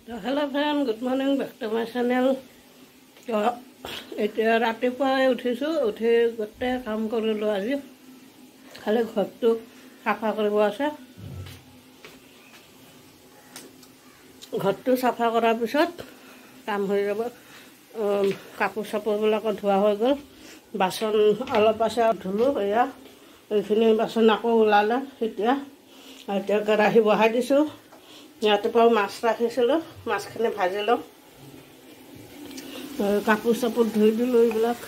Hello friend, good morning back to my channel. এতিয়া ৰাতিপুৱাই উঠিছোঁ, উঠি গোটেই কাম কৰিলোঁ আজি। খালি ঘৰটো চাফা কৰিব আছে। ঘৰটো চাফা কৰাৰ পিছত কাম হৈ যাব। কাপোৰ চাপোৰবিলাকো ধোৱা হৈ গ'ল। বাচন অলপ আছে ধুলোঁ, এয়া এইখিনি বাচন আকৌ ওলালে এতিয়া কেৰাহী বহাই দিছোঁ। ৰাতিপুৱা মাছ ৰাখিছিলোঁ, মাছখিনি ভাজি লওঁ। কাপোৰ চাপোৰ ধুই দিলোঁ, এইবিলাক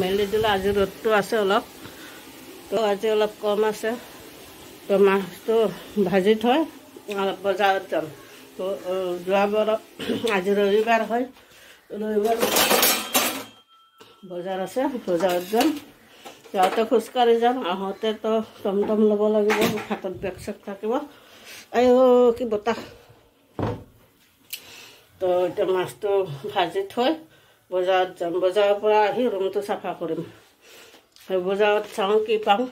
মেলি দিলোঁ। আজি ৰ'দটো আছে অলপ, তো আজি অলপ কম আছে। তো মাছটো ভাজি থৈ বজাৰত যাম। তো যোৱাবাৰ আজি ৰবিবাৰ হয়, ৰবিবাৰ বজাৰ আছে, বজাৰত যাম। যাওঁতে খোজকাঢ়ি যাম, আহোঁতে তো টমটম ল'ব লাগিব, হাতত বেগ চেগ থাকিব। কি বতাহ। তো এতিয়া মাছটো ভাজি থৈ বজাৰত যাম। বজাৰৰ পৰা আহি ৰুমটো চাফা কৰিম। বজাৰত চাওঁ কি পাওঁ।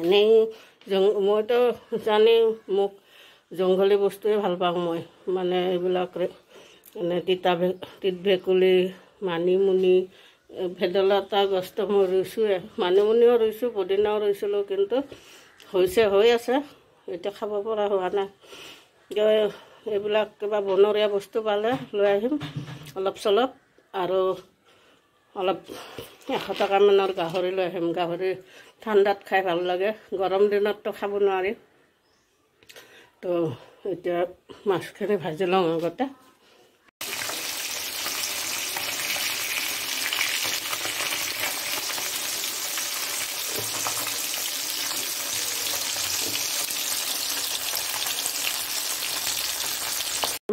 এনেই মইতো জানি মোক জংঘলী বস্তুৱে ভাল পাওঁ। মই মানে এইবিলাক এনে তিত ভেকুলী, মানিমুনি, ভেদাইলতা গছটো মই ৰুইছোঁৱে। মানিমুনিও ৰুইছোঁ, পুদিনাও ৰুইছিলোঁ, কিন্তু হৈ আছে, এতিয়া খাব পৰা হোৱা নাই। এইবিলাক কিবা বনৰীয়া বস্তু পালে লৈ আহিম অলপ চলপ, আৰু অলপ 100 টকামানৰ গাহৰি লৈ আহিম। গাহৰি ঠাণ্ডাত খাই ভাল লাগে, গৰম দিনততো খাব নোৱাৰি। তো এতিয়া মাছখিনি ভাজি লওঁ আগতে।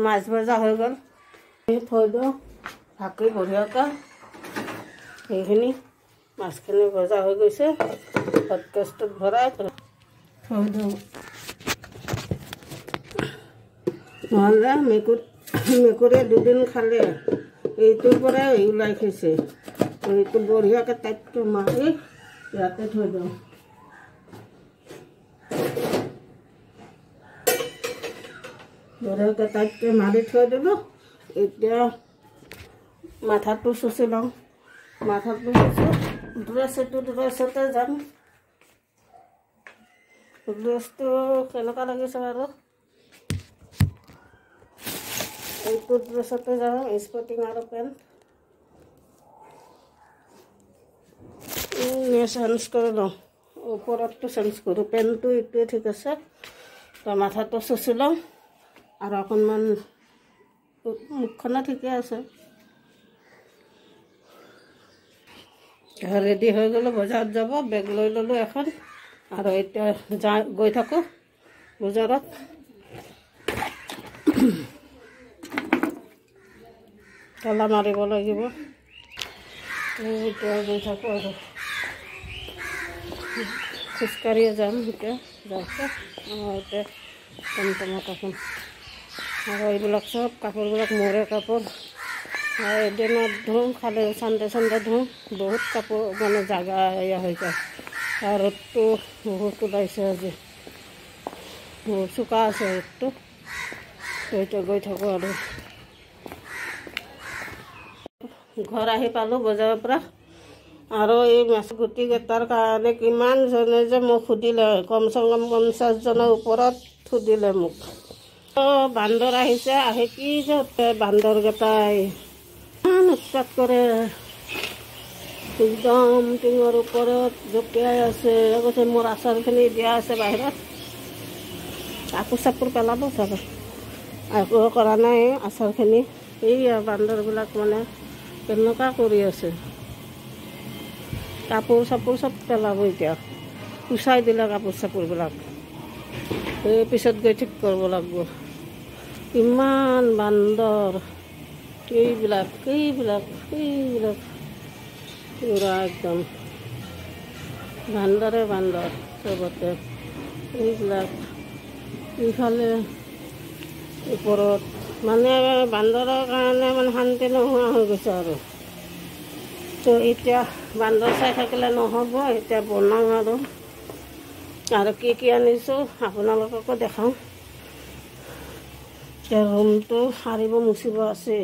মাছ ভজা হৈ গ'ল, থৈ দিওঁ ঢাকি বঢ়িয়াকৈ। সেইখিনি মাছখিনি ভজা হৈ গৈছে, হটকেছটোত ভৰাই থৈ দিওঁ। নহ'লে মেকুৰীয়ে দুদিন খালে, এইটোৰ পৰাই ওলাই খাইছে। এইটো বঢ়িয়াকৈ টাইটকৈ মাৰি ইয়াতে থৈ দিওঁ। বঢ়িয়াকৈ টাইটকৈ মাৰি থৈ দিলোঁ। এতিয়া মাথাটো চুচি লওঁ। মাথাটো ড্ৰেছতে যাম। ড্ৰেছটো কেনেকুৱা লাগিছে বাৰু, এইটো ড্ৰেছতে যাওঁ, স্পৰ্টিং আৰু পেণ্ট। চেঞ্জ কৰি লওঁ, ওপৰতটো চেঞ্জ কৰোঁ, পেণ্টটো এইটোৱে ঠিক আছে। তো মাথাটো চুচি লওঁ, আৰু অকণমান মুখখনো ঠিকে আছে। ৰেডি হৈ গ'লোঁ, বজাৰত যাব। বেগ লৈ ল'লোঁ এখন, আৰু এতিয়া গৈ থাকোঁ বজাৰত। তলা মাৰিব লাগিব, এতিয়া গৈ থাকোঁ আৰু খোজকাঢ়িয়ে যাম। এতিয়া যাওঁতে এতিয়া টমটমত আহিম। আৰু এইবিলাক চব কাপোৰবিলাক মোৰে কাপোৰ, এদিনত ধুওঁ, খালি চানডে ধুওঁ। বহুত কাপোৰ মানে জাগা এয়া হৈ যায়। আৰু ৰ'দটো বহুত ওলাইছে আজি, বহুত চোকা আছে ৰ'দটো। এতিয়া গৈ থাকোঁ আৰু ঘৰ আহি পালোঁ বজাৰৰ পৰা। আৰু এই মাছ গুটিকেইটাৰ কাৰণে কিমান জনে যে মোক সুধিলে, কমচে কম 50 জনৰ ওপৰত সুধিলে মোক। বান্দৰ আহিছে, আহি কি যে বান্দৰকেইটাই ইমান উৎপাত কৰে, একদম টিঙৰ ওপৰত জঁপিয়াই আছে। কৈছে মোৰ আচাৰখিনি দিয়া আছে বাহিৰত, কাপোৰ চাপোৰ পেলাব চাগে, একো কৰা নাই আচাৰখিনি। এই বান্দৰবিলাক মানে কেনেকুৱা কৰি আছে, কাপোৰ চাপোৰ চব পেলাব। এতিয়া কুচাই দিলে কাপোৰ চাপোৰবিলাক, এই পিছত গৈ ঠিক কৰিব লাগিব। ইমান বান্দৰ, এইবিলাক পুৰা একদম বান্দৰে বান্দৰ চবতে। এইবিলাক ইফালে ওপৰত মানে বান্দৰৰ কাৰণে মানে শান্তি নোহোৱা হৈ গৈছে আৰু। তো এতিয়া বান্দৰ চাই থাকিলে নহ'ব, এতিয়া বনাওঁ আৰু আৰু কি আনিছোঁ আপোনালোককো দেখাওঁ। ৰুমটো সাৰিব মুচিব আছে,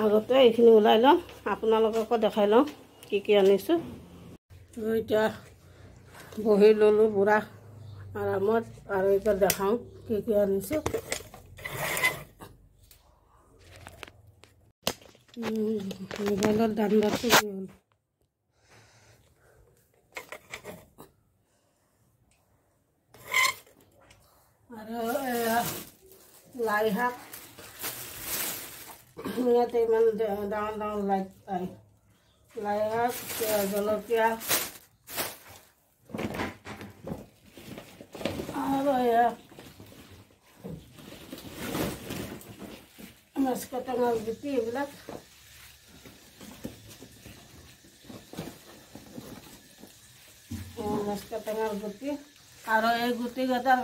আগতে এইখিনি ওলাই লওঁ, আপোনালোককো দেখাই লওঁ কি আনিছোঁ। এতিয়া বহি ল'লোঁ বুঢ়া আৰামত, আৰু এতিয়া দেখাওঁ কি আনিছোঁ। মোবাইলৰ দাণ্ডাটো কি হ'ল? আৰু লাই শাক, ইয়াতে ইমান ডাঙৰ ডাঙৰ লাইট পায়। লাই শাক, জলকীয়া, আৰু মেচকা টেঙাৰ গুটি, এইবিলাক মেচকা টেঙাৰ গুটি। আৰু এই গুটিকেইটাৰ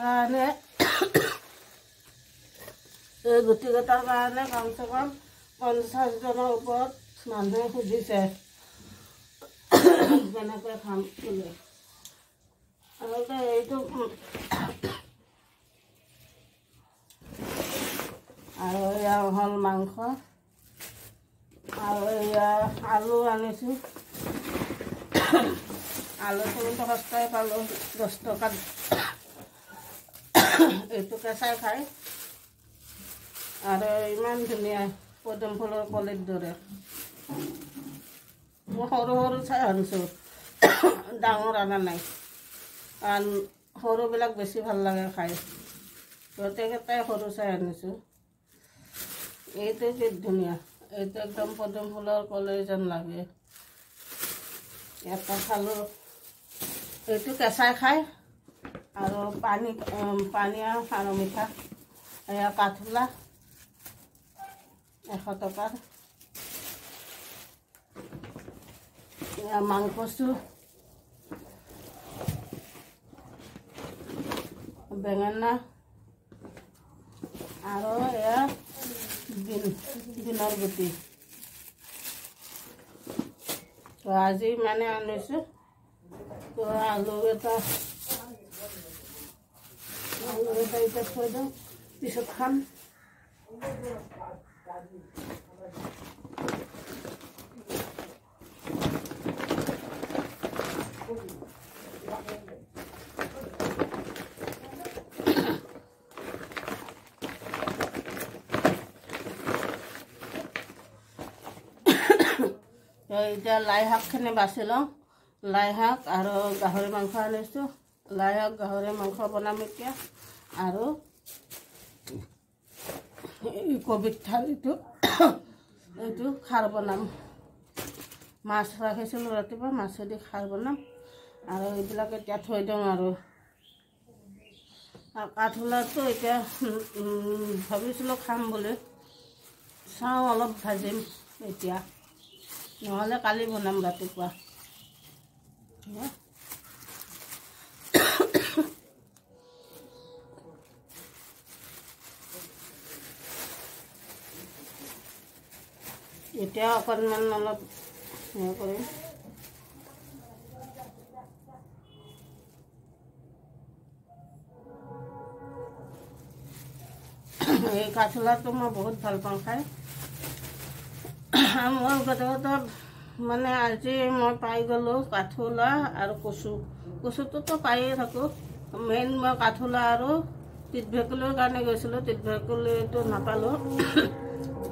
কাৰণে কমচে কম 50জনৰ ওপৰত মানুহে সুধিছে কেনেকৈ খাম বুলি। আৰু এইটো আৰু এয়া হ'ল মাংস, আৰু এয়া আলু আনিছোঁ। আলুটো কিন্তু সস্তাই পালোঁ, 10 টকাত। এইটো কেঁচাই খায়, আৰু ইমান ধুনীয়া পদুম ফুলৰ কলিৰ দৰে। মই সৰু সৰু চাই আনিছোঁ, ডাঙৰ অনা নাই, কাৰণ সৰুবিলাক বেছি ভাল লাগে খাই। গোটেইকেইটাই সৰু চাই আনিছোঁ। এইটো কি ধুনীয়া, এইটো একদম পদুম ফুলৰ কলি যেন লাগে। এটা খালোঁ, এইটো কেঁচাই খায়, আৰু পানীয়া আৰু মিঠা। এয়া কাঠফুলা 100 টকাৰ। এয়া মাংকচু, বেঙেনা, আৰু এয়া বিনৰ গুটি। তো আজি মানে আনিছোঁ। তো আলু এটা এতিয়া থৈ দিওঁ, পিছত খাম। এতিয়া লাই শাকখিনি বাছি লওঁ। লাই শাক আৰু গাহৰি মাংস আনিছোঁ। লাই শাক গাহৰি মাংস বনাম এতিয়া, আৰু কবিৰ থালিটো এইটো খাৰ বনাম। মাছ ৰাখিছিলোঁ ৰাতিপুৱা, মাছেদি খাৰ বনাম। আৰু এইবিলাক এতিয়া থৈ দিওঁ। আৰু কাঠফুলাটো এতিয়া ভাবিছিলোঁ খাম বুলি, চাওঁ অলপ ভাজিম এতিয়া, নহ'লে কালি বনাম ৰাতিপুৱা। এতিয়া অকণমান অলপ কৰিম। এই কাঠফুলাটো মই বহুত ভাল পাওঁ খাই। মই গোটেই মানে আজি মই পাই গ'লোঁ কাঠফুলা আৰু কচুটোতো পায়েই থাকোঁ। মেইন মই কাঠফুলা আৰু তিত ভেকুলীৰ কাৰণে গৈছিলোঁ, তিত ভেকুলীটো নাপালোঁ,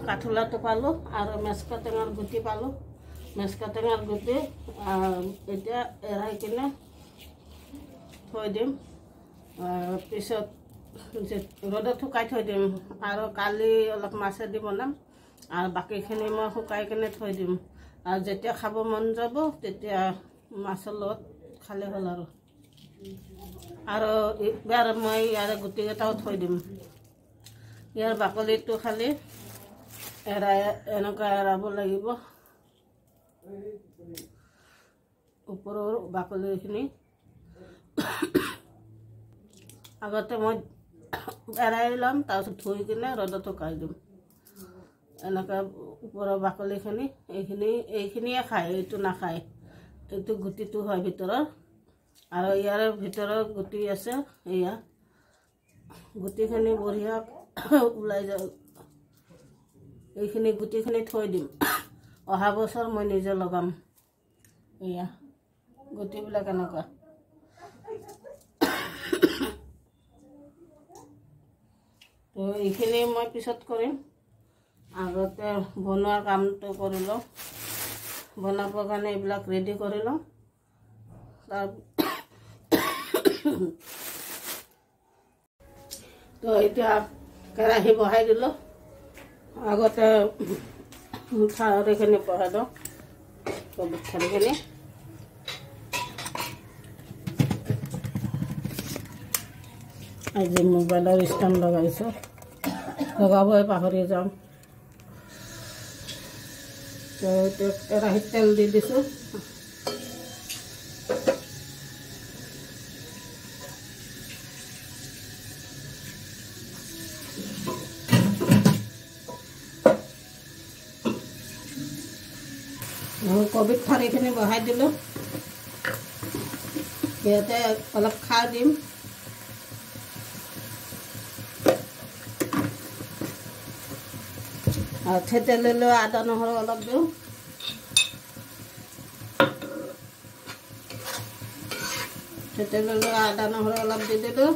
কাঠফুলাটো পালোঁ, আৰু মেচকা টেঙাৰ গুটি পালোঁ। মেচকা টেঙাৰ গুটি এতিয়া এৰাই কিনে থৈ দিম, পিছত ৰ'দত শুকাই থৈ দিম। আৰু কালি অলপ মাছেদি বনাম, আৰু বাকীখিনি মই শুকাই কিনে থৈ দিম। আৰু যেতিয়া খাব মন যাব তেতিয়া মাছৰ লগত খালে হ'ল। আৰু এইবাৰ মই ইয়াৰ গুটিকেইটাও থৈ দিম। ইয়াৰ বাকলিটো খালি এনেকুৱা এৰাব লাগিব, ওপৰৰ বাকলিখিনি। আগতে মই এৰাই ল'ম, তাৰপিছত ধুই কিনে ৰ'দত শুকাই দিম। এনেকৈ ওপৰৰ বাকলিখিনি এইখিনিয়ে খায়, এইটো নাখায়। এইটো গুটিটো হয় ভিতৰৰ, আৰু ইয়াৰ ভিতৰত গুটি আছে এয়া গুটিখিনি বঢ়িয়া ওলাই যায় এইখিনি গুটিখিনি থৈ দিম অহা বছৰ মই নিজে লগাম এয়া গুটিবিলাক এনেকুৱা তো এইখিনি মই পিছত কৰিম আগতে বনোৱাৰ কামটো কৰি লওঁ বনাবৰ কাৰণে এইবিলাক ৰেডি কৰি লওঁ তো এতিয়া কেৰাহী বহাই দিলোঁ আগতে চাউলখিনি বহাই দিওঁ কবিত ঠাৰিখিনি আজি মোবাইলৰ ষ্টেণ্ড লগাইছোঁ লগাবই পাহৰি যাওঁ তো এতিয়া কেৰাহীত তেল দি দিছোঁ কবিত ঠাৰিখিনি বহাই দিলোঁ ইয়াতে অলপ খাৰ দিম আৰু থেতেলিলৈ আদা নহৰু অলপ দিওঁ থেতেলিলৈ আদা নহৰু অলপ দি দিলোঁ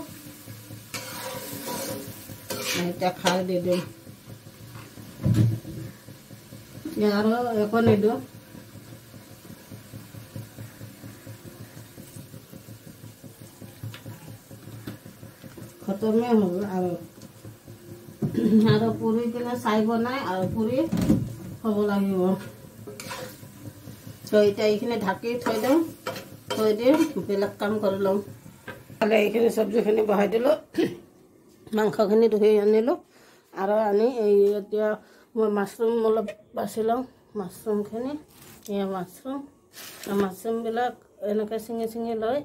এতিয়া খাৰ দি দিম আৰু একো নিদিওঁ খতমে হ'ল আৰু পুৰি কিনে চাই বনাই আৰু পুৰি হ'ব লাগিব তো এতিয়া এইখিনি ঢাকি থৈ দিওঁ থৈ দিম বেলেগ কাম কৰি ল'ম খালি এইখিনি চব্জিখিনি বহাই দিলোঁ মাংসখিনি ধুই আনিলোঁ আৰু আনি এই এতিয়া মই মাছৰুম অলপ বাছি লওঁ মাছৰুমখিনি এয়া মাছৰুমবিলাক এনেকৈ ছিঙি ছিঙি লৈ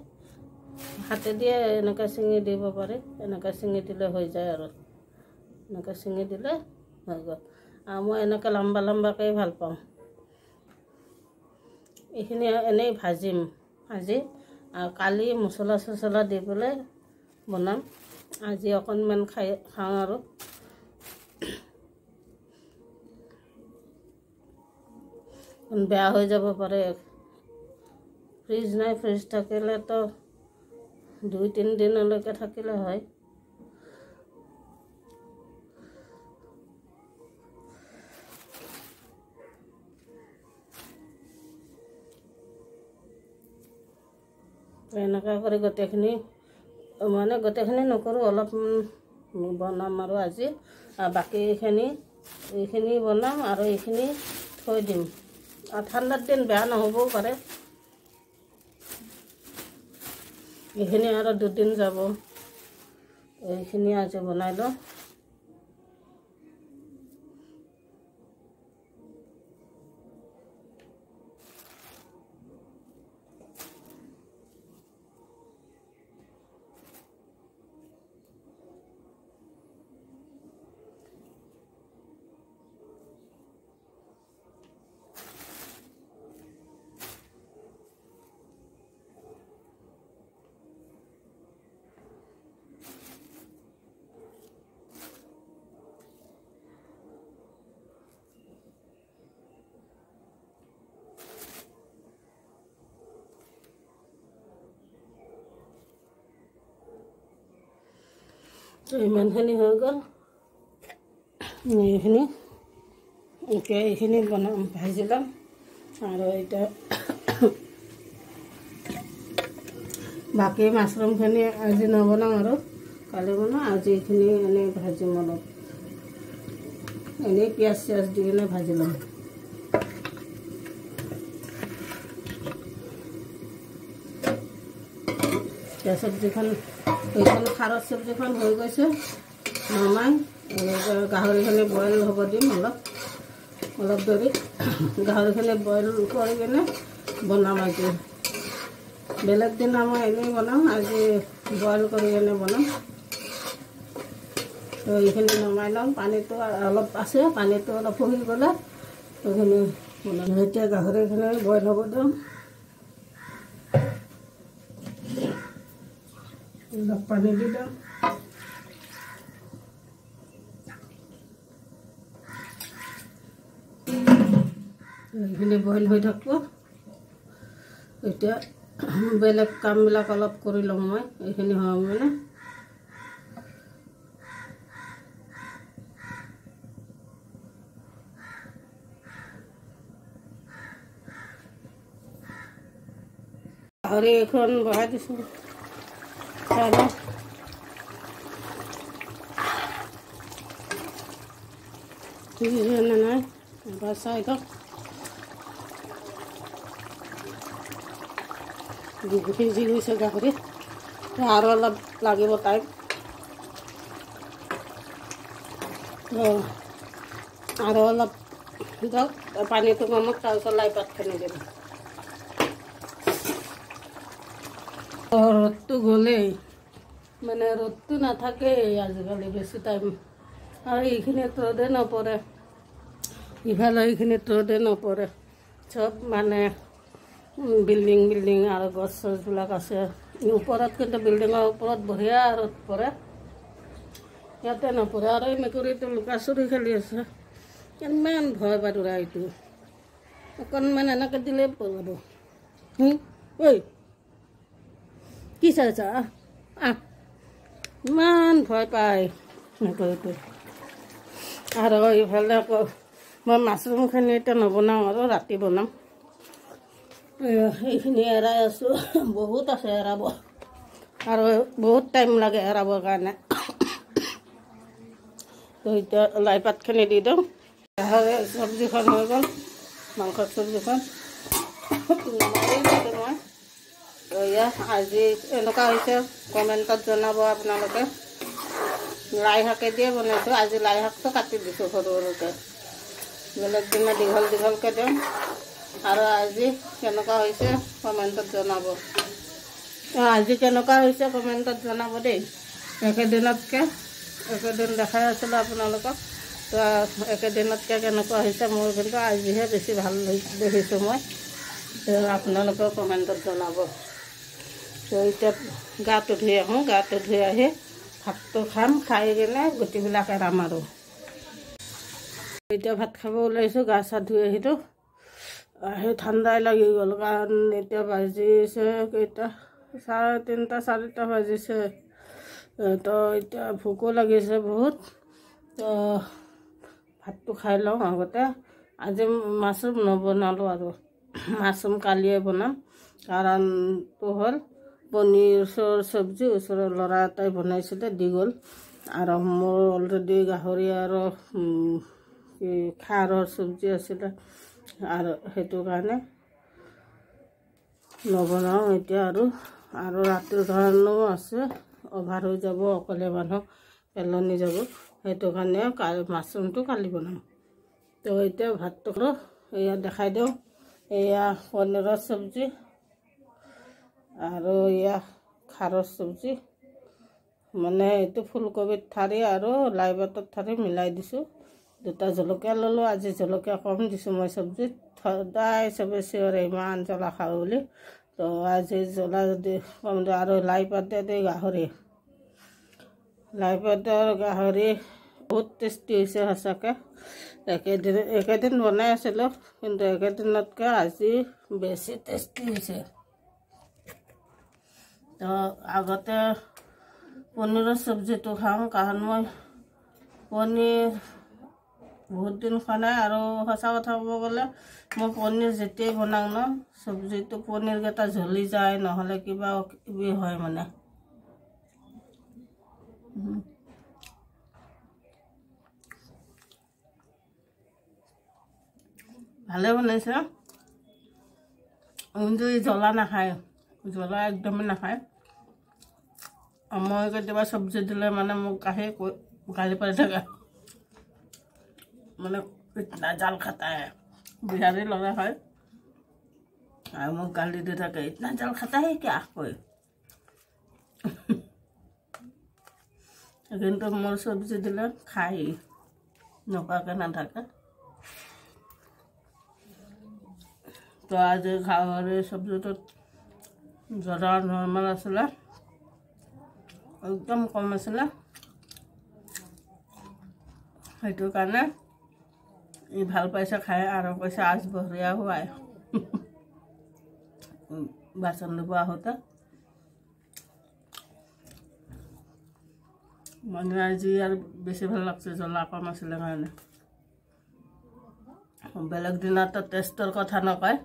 হাতে দিয়ে এনেকৈ ছিঙি দিব পাৰে এনেকৈ ছিঙি দিলে হৈ যায় আৰু এনেকৈ ছিঙি দিলে হৈ গ'ল আৰু মই এনেকৈ লম্বা লম্বাকৈ ভাল পাওঁ এইখিনি এনেই ভাজি আৰু কালি মছলা চছলা দি পেলাই বনাম আজি অকণমান খাওঁ আৰু বেয়া হৈ যাব পাৰে ফ্ৰিজ নাই ফ্ৰিজ থাকিলেতো 2-3 দিনলৈকে থাকিলে হয় এনেকুৱা কৰি গোটেইখিনি মানে গোটেইখিনি নকৰোঁ অলপমান বনাম আৰু আজি বাকীখিনি বনাম আৰু এইখিনি থৈ দিম আৰু ঠাণ্ডাৰ দিন বেয়া নহ'বও পাৰে এইখিনি আৰু 2 দিন যাব এইখিনি আজি বনাই লওঁ তো ইমানখিনি হৈ গ'ল এইখিনি এতিয়া এইখিনি বনাম ভাজি ল'ম আৰু এতিয়া বাকী মাছৰুমখিনি আজি নবনাওঁ আৰু কালি বনাওঁ আজি এইখিনি এনেই ভাজিম অলপ এনেই পিঁয়াজ চিয়াজ দি কিনে ভাজি ল'ম চব্জিখন এইখন খাৰৰ চব্জিখন হৈ গৈছে নমাই গাহৰিখিনি বইল হ'ব দিম অলপ দেৰি গাহৰিখিনি বইল কৰি কিনে বনাম আজি বেলেগ দিনা মই এনেই বনাম আজি বইল কৰি কিনে বনাম তো এইখিনি নমাই ল'ম পানীটো অলপ আছে পানীটো অলপ শুহি গ'লে সেইখিনি বনাম এতিয়া গাহৰিখিনি বইল হ'ব দিম অলপ পানী দি দিওঁ। এইখিনি বইল হৈ থাকিব। এতিয়া বেলেগ কামবিলাক অলপ কৰি লওঁ মই এইখিনি হয় মানে। গাহৰি এখন বহাই দিছোঁ। সিজেনে নাই এবাৰ চাই লওক। সিজি গৈছে গাহৰি, আৰু অলপ লাগিব টাইম। আৰু অলপ দিয়ক, পানীটো কমক, তাৰপিছত লাই পাতখিনি দিব। ৰ'দটো গ'লেই মানে ৰ'দটো নাথাকেই আজিকালি বেছি টাইম, আৰু এইখিনিত ৰ'দে নপৰে, ইফালে এইখিনিত ৰ'দে নপৰে। চব মানে বিল্ডিং বিল্ডিং আৰু গছ চছবিলাক আছে ওপৰত, কিন্তু বিল্ডিঙৰ ওপৰত বঢ়িয়া ৰ'দ পৰে, ইয়াতে নপৰে। আৰু এই মেকুৰীটো লুকা চুৰি খেলি আছে, ইমান ভয় পাদুৰা এইটো, অকণমান এনেকৈ দিলে পলাব। ঐ কি চাইছা? ইমান ভয় পায় মেকুৰীটো। আৰু ইফালে আকৌ মই মাছৰুমখিনি এতিয়া নবনাওঁ, আৰু ৰাতি বনাম। এইখিনি এৰাই আছোঁ, বহুত আছে এৰাব, আৰু বহুত টাইম লাগে এৰাবৰ কাৰণে। তো এতিয়া লাই পাতখিনি দি দিওঁ। চব্জিখন হৈ গ'ল, মাংসৰ চব্জিখন নমাই দিছোঁ মই। এয়া আজি এনেকুৱা হৈছে, কমেণ্টত জনাব আপোনালোকে। লাই শাকে দিয়ে বনাইছোঁ, আজি লাই শাকটো কাটি দিছোঁ সৰু সৰুকৈ, বেলেগ দিনা দীঘল দীঘলকৈ দিওঁ। আৰু আজি কেনেকুৱা হৈছে কমেণ্টত জনাব। আজি কেনেকুৱা হৈছে কমেণ্টত জনাব দেই। একেদিনতকৈ একেদিন দেখাই আছিলোঁ আপোনালোকক, তো একেদিনতকৈ কেনেকুৱা হৈছে মোৰ কিন্তু আজিহে বেছি ভাল দেখিছোঁ মই। আপোনালোকেও কমেণ্টত জনাব। তো এতিয়া গাটো ধুই আহোঁ, গাটো ধুই আহি ভাতটো খাম, খাই কিনে গুটিবিলাক এৰাম। আৰু এতিয়া ভাত খাব ওলাইছোঁ, গা চা ধুই আহিলোঁ। আহি ঠাণ্ডাই লাগি গ'ল, কাৰণ এতিয়া বাজিছে কেইটা, 3:30 4টা বাজিছে। তো এতিয়া ভোকো লাগিছে বহুত, তো ভাতটো খাই লওঁ আগতে। আজি মাছৰুম নবনালোঁ, আৰু মাছৰুম কালিয়ে বনাম, কাৰণটো হ'ল পনীৰ চব্জি ওচৰৰ ল'ৰা এটাই বনাইছিলে দি গ'ল, আৰু মোৰ অলৰেডি গাহৰি আৰু খাৰৰ চব্জি আছিলে, আৰু সেইটো কাৰণে নবনাওঁ এতিয়া। আৰু ৰাতিৰ কাৰণেও আছে, অভাৰ হৈ যাব, অকলে মানুহ পেলনি যাব, সেইটো কাৰণে মাছৰুমটো কালি বনাম। তো এতিয়া ভাতটো কৰোঁ, এয়া দেখাই দিওঁ। এয়া পনীৰৰ চব্জি, আৰু এয়া খাৰৰ চব্জি, মানে এইটো ফুলকবিৰ ঠাৰি আৰু লাই পাতৰ ঠাৰি মিলাই দিছোঁ। 2টা জলকীয়া ল'লোঁ, আজি জলকীয়া কম দিছোঁ মই চব্জিত। সদায় চবে চিঞৰে ইমান জ্বলা খাওঁ বুলি, তো আজি জ্বলা যদি কম দিওঁ। আৰু লাই পাতেদি গাহৰি, লাই পাতৰ গাহৰি বহুত টেষ্টি হৈছে সঁচাকৈ। একেদিন বনাই আছিলোঁ, কিন্তু একেদিনতকৈ আজি বেছি টেষ্টি হৈছে। তো আগতে পনীৰৰ চব্জিটো খাওঁ, কাৰণ মই পনীৰ বহুত দিন খোৱা নাই। আৰু সঁচা কথা ক'ব গ'লে মই পনীৰ যেতিয়াই বনাওঁ ন, চব্জিটো পনীৰকেইটা জ্বলি যায়, নহ'লে কিবা কিবি হয় মানে। ভালে বনাইছে, কিন্তু জ্বলা নাখায়, জ্বলা একদমেই নাখায়। মই কেতিয়াবা চব্জি দিলে মানে মোক গালি পাৰি থাকে, মানে ইতনা জাল খাতা হে, বিহাৰী ল'ৰা হয়, আৰু মোক গালি দি থাকে, ইতনা জাল খাতা হে কিয়া কৈ। কিন্তু মোৰ চব্জি দিলে খাই, নোখোৱাকৈ নাথাকে। তো আজি গাহৰি চব্জিটোত জ্বলা নৰ্মেল আছিলে, একদম কম আছিলে সেইটো কাৰণে ই ভাল পাইছে খাই আৰু কৈছে আজ বঢ়িয়া হোৱাই বাচন ধুব আহোঁতে মানে আজি আৰু বেছি ভাল লাগছে জ্বলা কম আছিলে কাৰণে বেলেগ দিনতো টেষ্টৰ কথা নকয়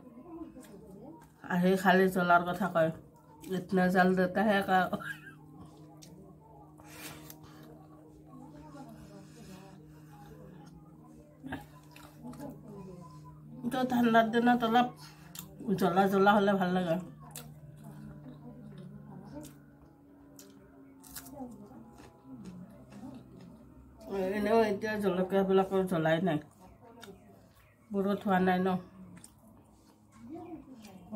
আহি খালি জ্বলাৰ কথা কয় ইতনা জাল দেতা হে কা তো ঠাণ্ডাৰ দিনত অলপ জ্বলা জ্বলা হ'লে ভাল লাগে এনেও এতিয়া জলকীয়াবিলাকৰ জ্বলাই নাই বুঢ়ত হোৱা নাই ন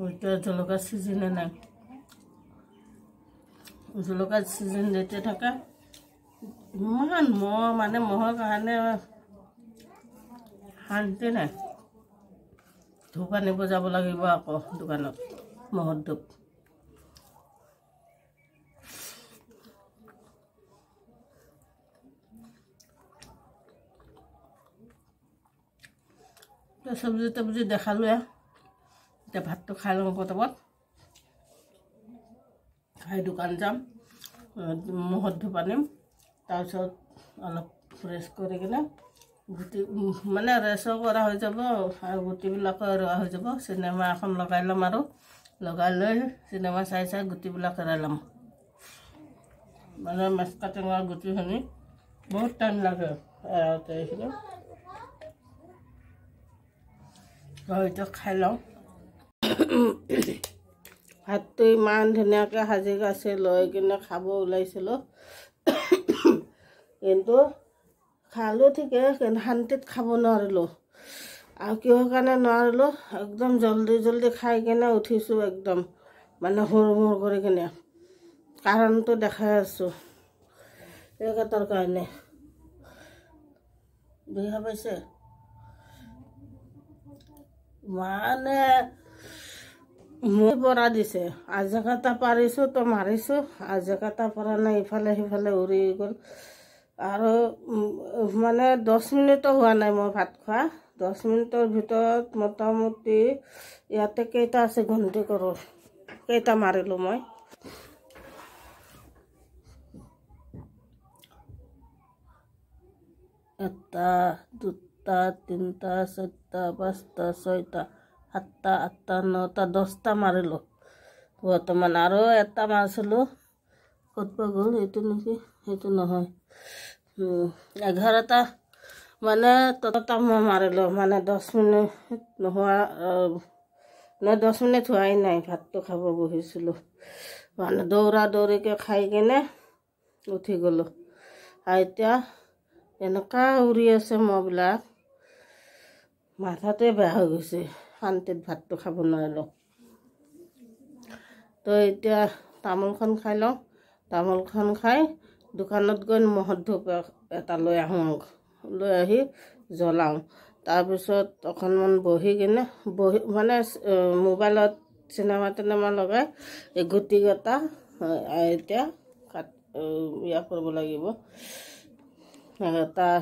এতিয়া জলকীয়াৰ ছিজনে নাই জলকীয়াৰ ছিজন যেতিয়া থাকে ইমান মহ মানে মহৰ কাৰণে শান্তি নাই ধূপ আনিব যাব লাগিব আকৌ দোকানত মহৰ ধূপ চব্জি তব্জি দেখালোৱে এতিয়া ভাতটো খাই লওঁ পটাপট খাই দোকান যাম মহৰ ধূপ আনিম তাৰপিছত অলপ ফ্ৰেছ কৰি কিনে গুটি মানে ৰেচো কৰা হৈ যাব আৰু গুটিবিলাকো ৰোৱা হৈ যাব চিনেমা এখন লগাই ল'ম আৰু লগাই লৈ চিনেমা চাই চাই গুটিবিলাক এৰাই ল'ম মানে মাছ কাটিঙৰ গুটিখিনি বহুত টাইম লাগে এৰাওঁতে এইখিনি এতিয়া খাই লওঁ ভাতটো ইমান ধুনীয়াকৈ সাজি কাচি লৈ কিনে খাব ওলাইছিলোঁ কিন্তু খালোঁ ঠিকে কিন্তু শান্তিত খাব নোৱাৰিলোঁ আৰু কিহৰ কাৰণে নোৱাৰিলোঁ একদম জল্দি জল্দি খাই কিনে উঠিছোঁ একদম মানে সৰু সৰু কৰি কিনে কাৰণটো দেখাই আছোঁ এইকেইটাৰ কাৰণে দেখা পাইছে মানে মই পৰা দিছে আজেকাটা পাৰিছোঁ তো মাৰিছোঁ আজেকাটা পৰা নাই ইফালে সিফালে উৰি গ'ল আৰু মানে 10 মিনিটো হোৱা নাই মই ভাত খোৱা 10 মিনিটৰ ভিতৰত মোটামুটি ইয়াতে কেইটা আছে গন্তি কৰোঁ কেইটা মাৰিলোঁ মই এটা দুটা তিনিটা চাৰিটা পাঁচটা ছয়টা সাতটা আঠটা নটা 10টা মাৰিলোঁ বৰ্তমান আৰু এটা মাৰিছিলোঁ ক'তবা গ'ল এইটো নেকি সেইটো নহয় 11টা মানে ততটা মই মাৰিলোঁ মানে 10 মিনিট নোহোৱা নাই 10 মিনিট হোৱাই নাই ভাতটো খাব বহিছিলোঁ মানে দৌৰা দৌৰিকৈ খাই কিনে উঠি গ'লোঁ আৰু এতিয়া এনেকুৱা উৰি আছে মহবিলাক মাথাটোৱে বেয়া হৈ গৈছে শান্তিত ভাতটো খাব নোৱাৰিলোঁ তো এতিয়া তামোলখন খাই লওঁ তামোলখন খাই দোকানত গৈ মহৰ ধূপ এটা লৈ আহোঁ লৈ আহি জ্বলাওঁ তাৰপিছত অকণমান বহি কিনে মানে মোবাইলত চিনেমা লগাই এই গুটিকেইটা এতিয়া ইয়া কৰিব লাগিব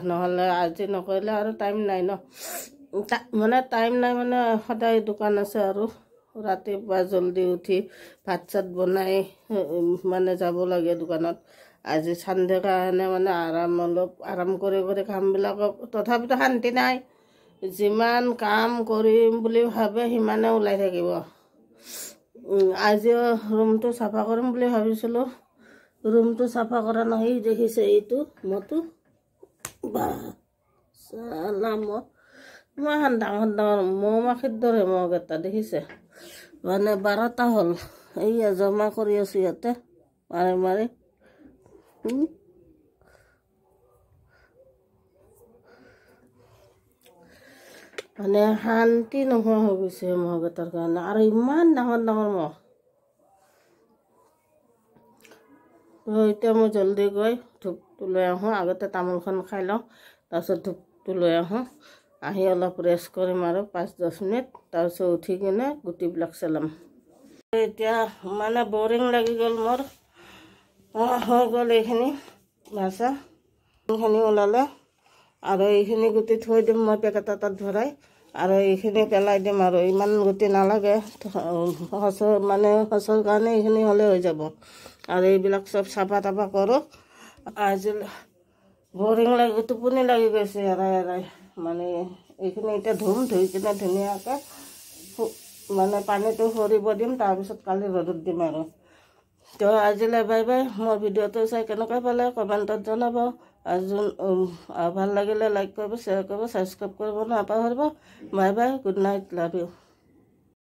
নহ'লে আজি নকৰিলে আৰু টাইম নাই ন মানে টাইম নাই মানে সদায় দোকান আছে আৰু ৰাতিপুৱা জল্দি উঠি ভাত চাত বনাই মানে যাব লাগে দোকানত আজি চানডে কাৰণে মানে অলপ আৰাম কৰি কৰি কামবিলাকক তথাপিতো শান্তি নাই যিমান কাম কৰিম বুলি ভাবে সিমানে ওলাই থাকিব আজিও ৰুমটো চাফা কৰিম বুলি ভাবিছিলোঁ ৰুমটো চাফা কৰা নহয় দেখিছে এইটো মতো বা চালাম ইমান ডাঙৰ ডাঙৰ মৌ মাখিৰ দৰে মহকেইটা দেখিছে মানে 12টা হ'ল এইয়া জমা কৰি আছোঁ ইয়াতে মাৰি মাৰি মানে শান্তি নোহোৱা হৈ গৈছে মহকেইটাৰ কাৰণে আৰু ইমান ডাঙৰ ডাঙৰ মহ এতিয়া মই জল্দি গৈ ধূপটো লৈ আহোঁ আগতে তামোলখন খাই লওঁ তাৰপিছত ধূপটো লৈ আহোঁ আহি অলপ ৰেষ্ট কৰিম আৰু 5-10 মিনিট তাৰপিছত উঠি কিনে গুটিবিলাক চেলাম এতিয়া মানে বৰিং লাগি গ'ল মোৰ হৈ গ'ল এইখিনি ভাজা এইখিনি ওলালে আৰু এইখিনি গুটি থৈ দিম মই পেকেট এটাত ভৰাই আৰু এইখিনি পেলাই দিম আৰু ইমান গুটি নালাগে মানে সঁচৰ কাৰণে এইখিনি হ'লে হৈ যাব আৰু এইবিলাক চব চাফা তাফা কৰোঁ আজি বৰিং লাগি টোপনি লাগি গৈছে এৰাই মানে এইখিনি এতিয়া ধুই কিনে ধুনীয়াকৈ মানে পানীটো সৰিব দিম তাৰপিছত কালি ৰ'দত দিম আৰু তো আজিলৈ বাই বাই মোৰ ভিডিঅ'টো চাই কেনেকৈ পালে কমেণ্টত জনাব আৰু ভাল লাগিলে লাইক কৰিব শ্বেয়াৰ কৰিব ছাবস্ক্ৰাইব কৰিব নাপাহৰিব bye bye good night love you